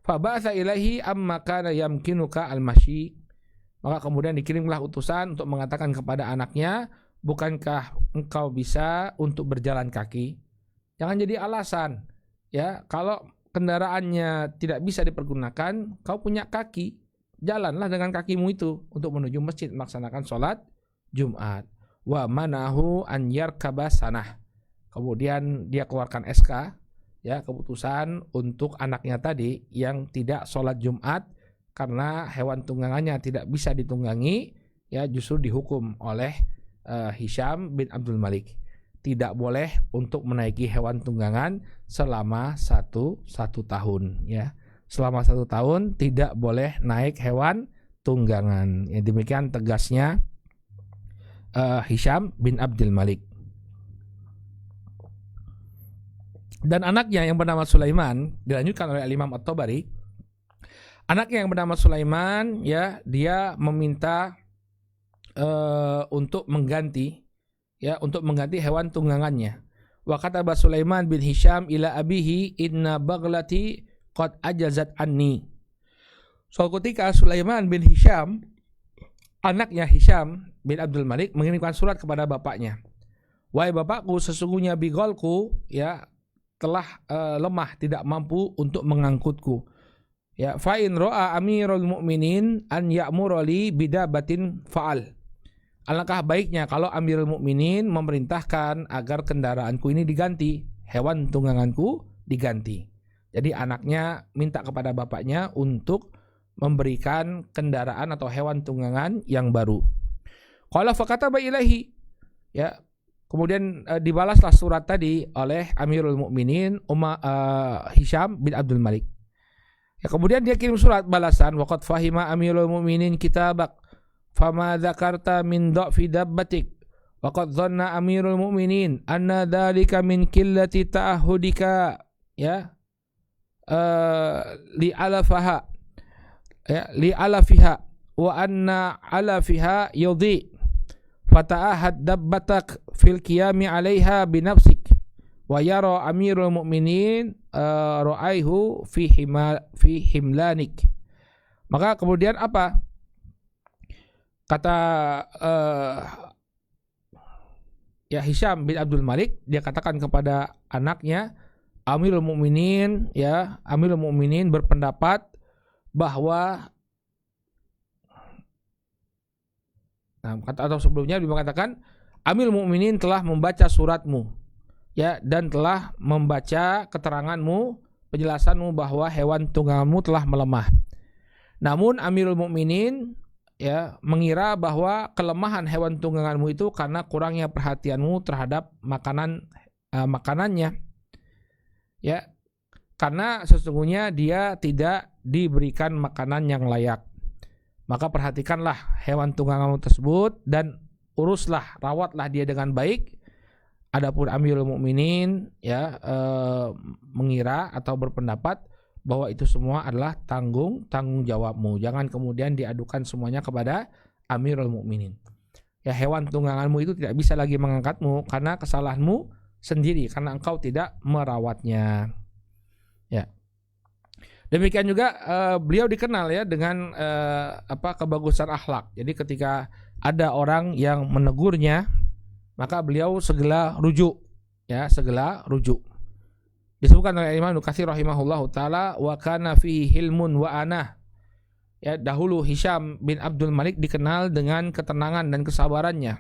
Fa ba'atha ilaihi amma kana yamkinuka al-masyi, maka kemudian dikirimlah utusan untuk mengatakan kepada anaknya, bukankah engkau bisa untuk berjalan kaki? Jangan jadi alasan ya, kalau kendaraannya tidak bisa dipergunakan, kau punya kaki, jalanlah dengan kakimu itu untuk menuju masjid melaksanakan sholat Jumat. Wa manahu an yarkaba sanah. Kemudian dia keluarkan SK ya, keputusan untuk anaknya tadi yang tidak sholat Jumat karena hewan tunggangannya tidak bisa ditunggangi ya, justru dihukum oleh Hisham bin Abdul Malik. Tidak boleh untuk menaiki hewan tunggangan selama satu tahun ya. Selama 1 tahun tidak boleh naik hewan tunggangan. Ya, demikian tegasnya Hisham bin Abdul Malik. Dan anaknya yang bernama Sulaiman, dilanjutkan oleh Imam At-Tabari. Anaknya yang bernama Sulaiman ya, dia meminta untuk mengganti hewan tunggangannya. Wa kataba Sulaiman bin Hisham ila abihi inna baglati qad ajazat anni. Suatu ketika Sulaiman bin Hisham, anaknya Hisham bin Abdul Malik, mengirimkan surat kepada bapaknya. wahai bapakku, sesungguhnya bigolku ya telah lemah, tidak mampu untuk mengangkutku. Ya, fa in ra'a amirul mukminin an ya'murali bidabatin fa'al. Alangkah baiknya kalau Amirul Mukminin memerintahkan agar kendaraanku ini diganti, hewan tungganganku diganti. Jadi anaknya minta kepada bapaknya untuk memberikan kendaraan atau hewan tunggangan yang baru. Qala fakataba ilaihi. Ya, kemudian dibalaslah surat tadi oleh Amirul Mukminin Hisham bin Abdul Malik. Ya, kemudian dia kirim surat balasan, waqad fahima Amirul Mukminin kitabak fama dzakarta min dha'fi dabbatik waqad dhanna Amirul Mukminin anna dzalika min qillati ta'ahudika ya li alafaha ya li alafiha wa anna alafiha yudhi fata'ahad dabbatak fil qiyami 'alaiha bi nafsik wa yara Amirul Mukminin ra'aihu fi himlanik. Maka kemudian apa kata ya Hisham bin Abdul Malik, dia katakan kepada anaknya, Amirul Mukminin berpendapat bahwa atau sebelumnya dia mengatakan Amirul Mukminin telah membaca suratmu ya dan telah membaca keteranganmu, penjelasanmu bahwa hewan tungganganmu telah melemah. Namun Amirul Mukminin ya mengira bahwa kelemahan hewan tungganganmu itu karena kurangnya perhatianmu terhadap makanannya ya, karena sesungguhnya dia tidak diberikan makanan yang layak. Maka perhatikanlah hewan tungganganmu tersebut dan uruslah, rawatlah dia dengan baik. Adapun Amirul Mukminin ya mengira atau berpendapat bahwa itu semua adalah tanggung jawabmu. Jangan kemudian diadukan semuanya kepada Amirul Mukminin. Ya, hewan tungganganmu itu tidak bisa lagi mengangkatmu karena kesalahanmu sendiri, karena engkau tidak merawatnya. Ya. Demikian juga beliau dikenal ya dengan kebagusan akhlak. Jadi ketika ada orang yang menegurnya, maka beliau segera rujuk. Disebutkan oleh Imam Nukatsir rahimahullahu taala, wa kana fihi hilmun wa anah. Ya, dahulu Hisham bin Abdul Malik dikenal dengan ketenangan dan kesabarannya.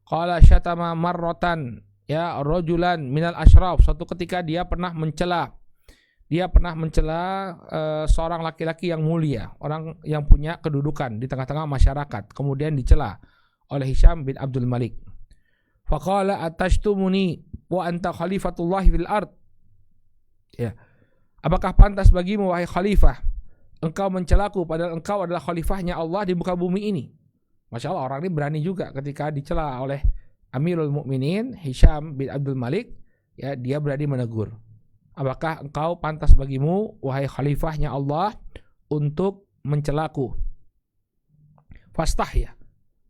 Qala syatama marratan ya rajulan minal asyraf. Suatu ketika dia pernah mencela seorang laki-laki yang mulia, orang yang punya kedudukan di tengah-tengah masyarakat. Kemudian dicela oleh Hisham bin Abdul Malik. Faqala atashtumuni wa anta khalifatullahi fil ard. Ya. Apakah pantas bagimu wahai khalifah engkau mencelaku padahal engkau adalah khalifahnya Allah di muka bumi ini? Masya Allah, orang ini berani juga ketika dicela oleh Amirul Mukminin Hisham bin Abdul Malik, ya dia berani menegur. Apakah engkau pantas bagimu wahai khalifahnya Allah untuk mencelaku? Fastah ya.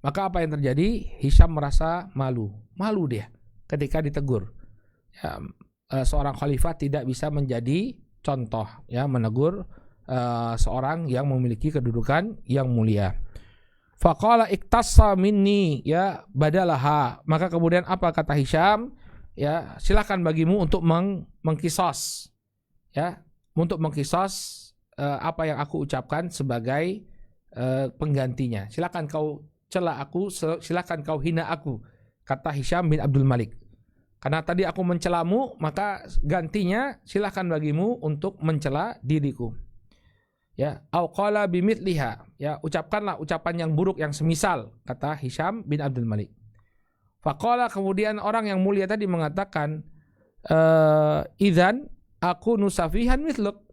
Maka apa yang terjadi? Hisham merasa malu dia ketika ditegur. Ya, seorang khalifah tidak bisa menjadi contoh ya menegur seorang yang memiliki kedudukan yang mulia. Faqala iktassa minni ya badalaha. Maka kemudian apa kata Hisham? Ya, silakan bagimu untuk mengkisos ya, untuk mengkisos apa yang aku ucapkan sebagai penggantinya. Silakan kau cela aku, silakan kau hina aku, kata Hisham bin Abdul Malik. Karena tadi aku mencelamu, maka gantinya silakan bagimu untuk mencela diriku. Ya, au qala bimithliha, ya ucapkanlah ucapan yang buruk yang semisal, kata Hisham bin Abdul Malik. Faqala, kemudian orang yang mulia tadi mengatakan, idzan aku nusafihan mithluk.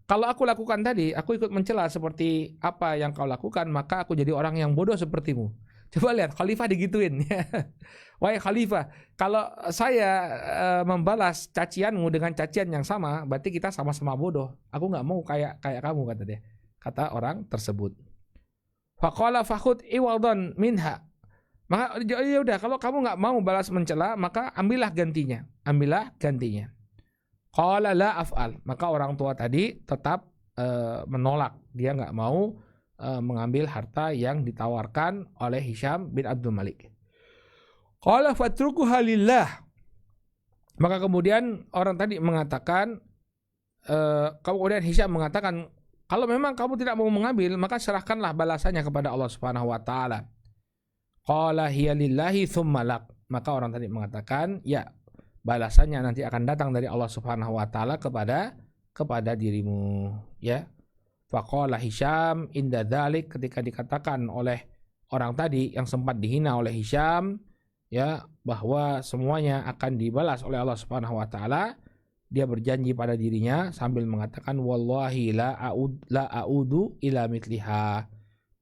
Kalau aku lakukan tadi, aku ikut mencela seperti apa yang kau lakukan, maka aku jadi orang yang bodoh sepertimu. Coba lihat, khalifah digituin. Wahai khalifah, kalau saya membalas cacianmu dengan cacian yang sama, berarti kita sama-sama bodoh. Aku nggak mau kayak kamu, kata dia. Kata orang tersebut. Faqala fakhud iwadon minha. Maka ya udah, kalau kamu nggak mau balas mencela, maka ambillah gantinya. Qala la af'al. Maka orang tua tadi tetap menolak. Dia nggak mau mengambil harta yang ditawarkan oleh Hisham bin Abdul Malik. Qala fatrukuha lillah. Maka kemudian orang tadi mengatakan, kemudian Hisham mengatakan, kalau memang kamu tidak mau mengambil, maka serahkanlah balasannya kepada Allah Subhanahu wa taala. Qala hiya lillahi tsumma lak. Maka orang tadi mengatakan, ya, balasannya nanti akan datang dari Allah Subhanahu wa taala kepada dirimu, ya. Faqala Hisham inda dzalik, ketika dikatakan oleh orang tadi yang sempat dihina oleh Hisham, ya, bahwa semuanya akan dibalas oleh Allah Subhanahu wa taala, dia berjanji pada dirinya sambil mengatakan wallahi la a'udu ila mitliha.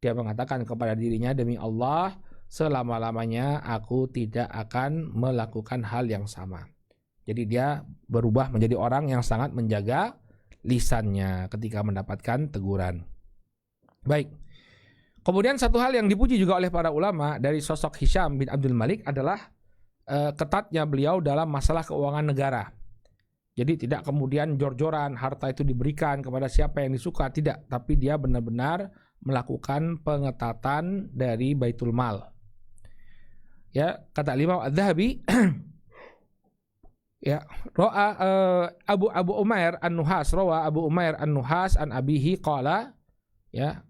Dia mengatakan kepada dirinya, demi Allah, selama-lamanya aku tidak akan melakukan hal yang sama. Jadi dia berubah menjadi orang yang sangat menjaga lisannya ketika mendapatkan teguran. Baik. Kemudian satu hal yang dipuji juga oleh para ulama dari sosok Hisham bin Abdul Malik adalah ketatnya beliau dalam masalah keuangan negara. Jadi tidak kemudian jor-joran harta itu diberikan kepada siapa yang disuka, tidak. Tapi dia benar-benar melakukan pengetatan dari Baitul Mal. Ya, kata Imam Adz-Dzahabi, ya, Abu Umair An-Nuhas, rawa Abu Umair An-Nuhas an abihi qala, ya,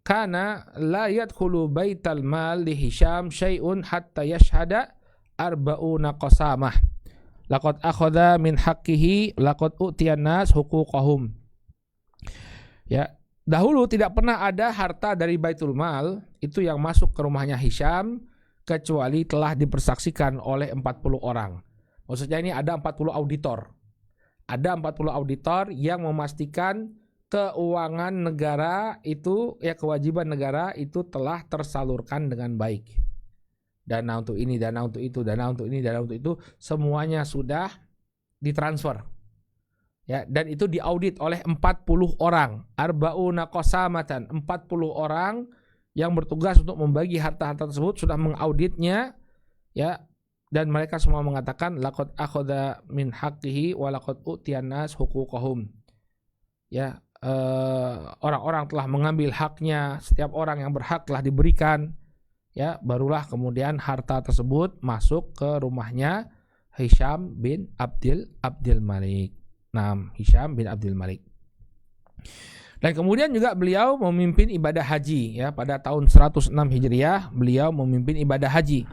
kana la yadkhulu baital mal li Hisham syai'un hatta yashhada arba'una qasamah. Laqad akhadha min haqqihi laqad utiyan nas huquqahum. Ya, dahulu tidak pernah ada harta dari Baitul Mal itu yang masuk ke rumahnya Hisham kecuali telah dipersaksikan oleh 40 orang. Maksudnya ini ada 40 auditor. Ada 40 auditor yang memastikan keuangan negara itu, ya, kewajiban negara itu telah tersalurkan dengan baik. Dana untuk ini, dana untuk itu, dana untuk ini, dana untuk itu, semuanya sudah ditransfer. Ya, dan itu diaudit oleh 40 orang. Arba'una qasamatan, 40 orang yang bertugas untuk membagi harta-harta tersebut sudah mengauditnya, ya. Dan mereka semua mengatakan laqad akhadha min haqqihi wa laqad utiyan nas huquqahum. Ya, orang-orang telah mengambil haknya, setiap orang yang berhak telah diberikan. Ya, barulah kemudian harta tersebut masuk ke rumahnya Hisham bin Abdul Malik. Nah, Hisham bin Abdul Malik. Dan kemudian juga beliau memimpin ibadah haji, ya, pada tahun 106 Hijriah beliau memimpin ibadah haji.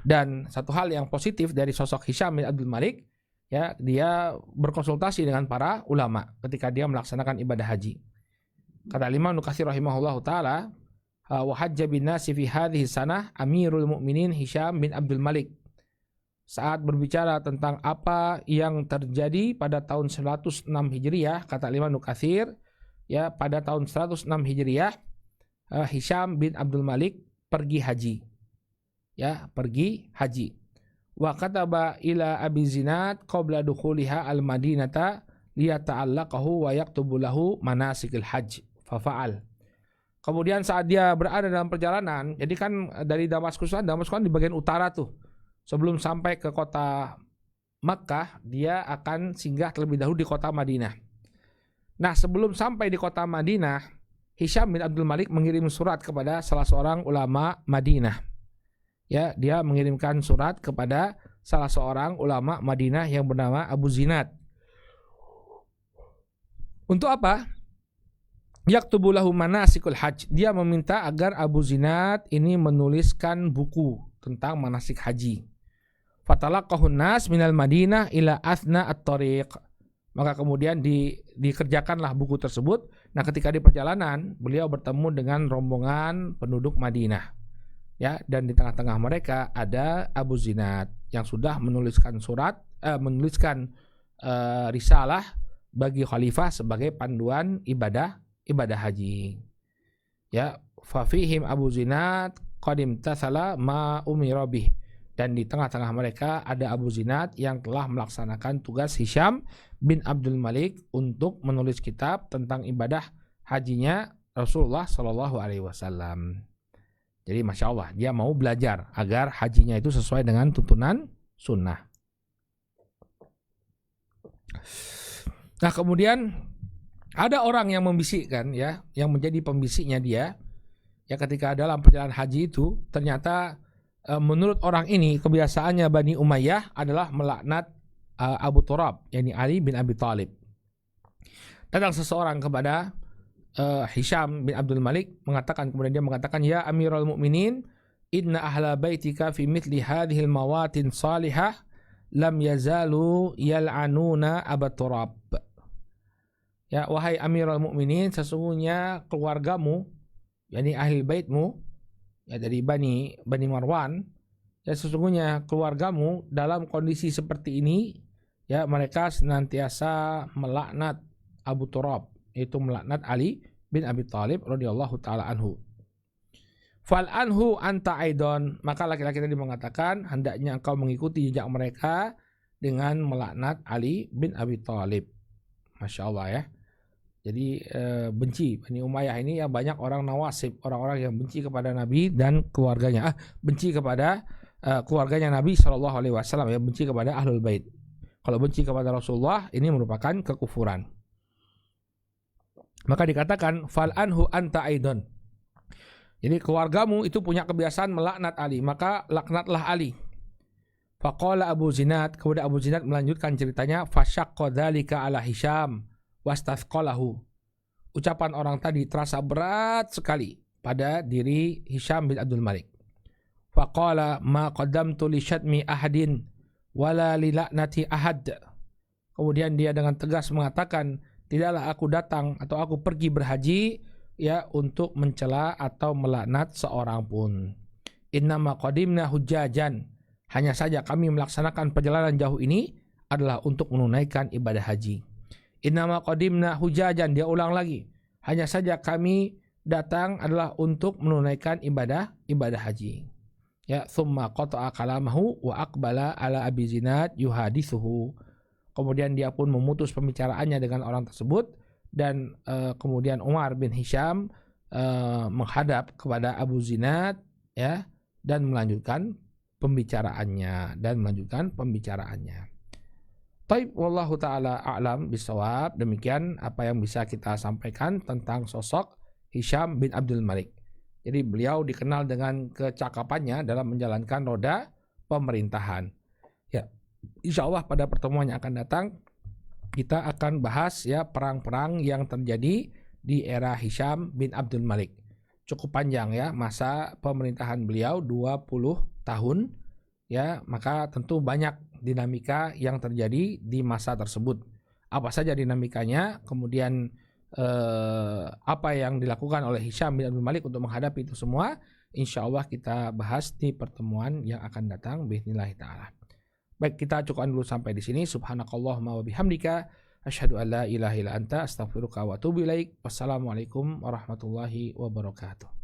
Dan satu hal yang positif dari sosok Hisham bin Abdul Malik, ya, dia berkonsultasi dengan para ulama ketika dia melaksanakan ibadah haji. Kata Imam Ibnu Katsir rahimahullahu taala, wa hajja bin nasi fi hadhihi sanah Amirul Mukminin Hisham bin Abdul Malik. Saat berbicara tentang apa yang terjadi pada tahun 106 Hijriah, kata Imam Ibnu Katsir, ya, pada tahun 106 Hijriah Hisham bin Abdul Malik pergi haji. Ya, pergi haji. Wa kataba ila Abi Zinad qabla dukhuliha al-Madinata liyata'allaqahu wa yaktubu lahu manasikil hajj fa fa'al. Kemudian saat dia berada dalam perjalanan, jadi kan dari Damaskus kan di bagian utara tuh. Sebelum sampai ke kota Makkah, dia akan singgah terlebih dahulu di kota Madinah. Nah, sebelum sampai di kota Madinah, Hisham bin Abdul Malik mengirim surat kepada salah seorang ulama Madinah. Ya, dia mengirimkan surat kepada salah seorang ulama Madinah yang bernama Abu Zinad. Untuk apa? Yaktubu lahu manasikul hajj. Dia meminta agar Abu Zinad ini menuliskan buku tentang manasik haji. Fatalaqahun nas minal Madinah ila athna at-tariq. Maka kemudian dikerjakanlah buku tersebut. Nah, ketika di perjalanan beliau bertemu dengan rombongan penduduk Madinah. Ya, dan di tengah-tengah mereka ada Abu Zinad yang sudah menuliskan risalah bagi khalifah sebagai panduan ibadah haji. Ya, fa fihim Abu Zinad qadim tasala ma umira bih. Dan di tengah-tengah mereka ada Abu Zinad yang telah melaksanakan tugas Hisham bin Abdul Malik untuk menulis kitab tentang ibadah hajinya Rasulullah Shallallahu Alaihi Wasallam. Jadi Masya Allah, dia mau belajar agar hajinya itu sesuai dengan tuntunan sunnah. Nah, kemudian ada orang yang membisikkan, ya, yang menjadi pembisiknya dia, ya, ketika dalam perjalanan haji itu ternyata menurut orang ini kebiasaannya Bani Umayyah adalah melaknat Abu Turab, yakni Ali bin Abi Thalib. Datang seseorang kepada Hisham bin Abdul Malik mengatakan, kemudian dia mengatakan, ya Amirul Mukminin, inna ahla baitika fi mithli hadhil mawatin salihah lam yazalu yal'anuna Abu Turab. Ya, wahai Amirul Mukminin, sesungguhnya keluargamu, yakni ahli baitmu, ya dari Bani Marwan, ya sesungguhnya keluargamu dalam kondisi seperti ini, ya mereka senantiasa melaknat Abu Turab, yaitu melaknat Ali bin Abi Thalib radhiyallahu taala anhu. Fal anhu anta aidon, maka laki-laki tadi mengatakan, hendaknya engkau mengikuti jejak mereka dengan melaknat Ali bin Abi Thalib. Masya Allah ya. Jadi benci Bani Umayyah ini ya, banyak orang nawasib, orang-orang yang benci kepada Nabi dan keluarganya. Benci kepada keluarganya Nabi SAW ya, benci kepada Ahlul Bait. Kalau benci kepada Rasulullah, ini merupakan kekufuran. Maka dikatakan fal anhu anta aidon. Jadi keluargamu itu punya kebiasaan melaknat Ali, maka laknatlah Ali. Faqala Abu Zinad, kemudian Abu Zinad melanjutkan ceritanya, fasyaqqa dzalika ala Hisham wastathqalahu. Ucapan orang tadi terasa berat sekali pada diri Hisham bin Abdul Malik. Faqala ma qaddamtu li syatmi ahadin wala li la'nati ahad. Kemudian dia dengan tegas mengatakan, tidaklah aku datang atau aku pergi berhaji ya untuk mencela atau melaknat seorang pun. Innama qadimna hujjajan, hanya saja kami melaksanakan perjalanan jauh ini adalah untuk menunaikan ibadah haji. Innama qadimna hujajan, dia ulang lagi, hanya saja kami datang adalah untuk menunaikan ibadah haji. Ya, thumma qata'a kalamahu wa aqbala ala Abi Zinad yuhadithuhu. Kemudian dia pun memutus pembicaraannya dengan orang tersebut, dan kemudian Umar bin Hisham menghadap kepada Abu Zinad ya, dan melanjutkan pembicaraannya. Taib, wallahu ta'ala a'lam bisawab. Demikian apa yang bisa kita sampaikan tentang sosok Hisham bin Abdul Malik. Jadi beliau dikenal dengan kecakapannya dalam menjalankan roda pemerintahan. Ya, insya Allah pada pertemuan yang akan datang kita akan bahas ya perang-perang yang terjadi di era Hisham bin Abdul Malik. Cukup panjang ya masa pemerintahan beliau, 20 tahun. Ya, maka tentu banyak dinamika yang terjadi di masa tersebut. Apa saja dinamikanya, kemudian apa yang dilakukan oleh Hisham bin Abdul Malik untuk menghadapi itu semua, insya Allah kita bahas di pertemuan yang akan datang biidznillah ta'ala. Baik, kita cukupkan dulu sampai di sini. Subhanakallahumma wa bihamdika asyhadu an la ilaha illa anta astaghfiruka wa atubu ilaik. Wassalamualaikum warahmatullahi wabarakatuh.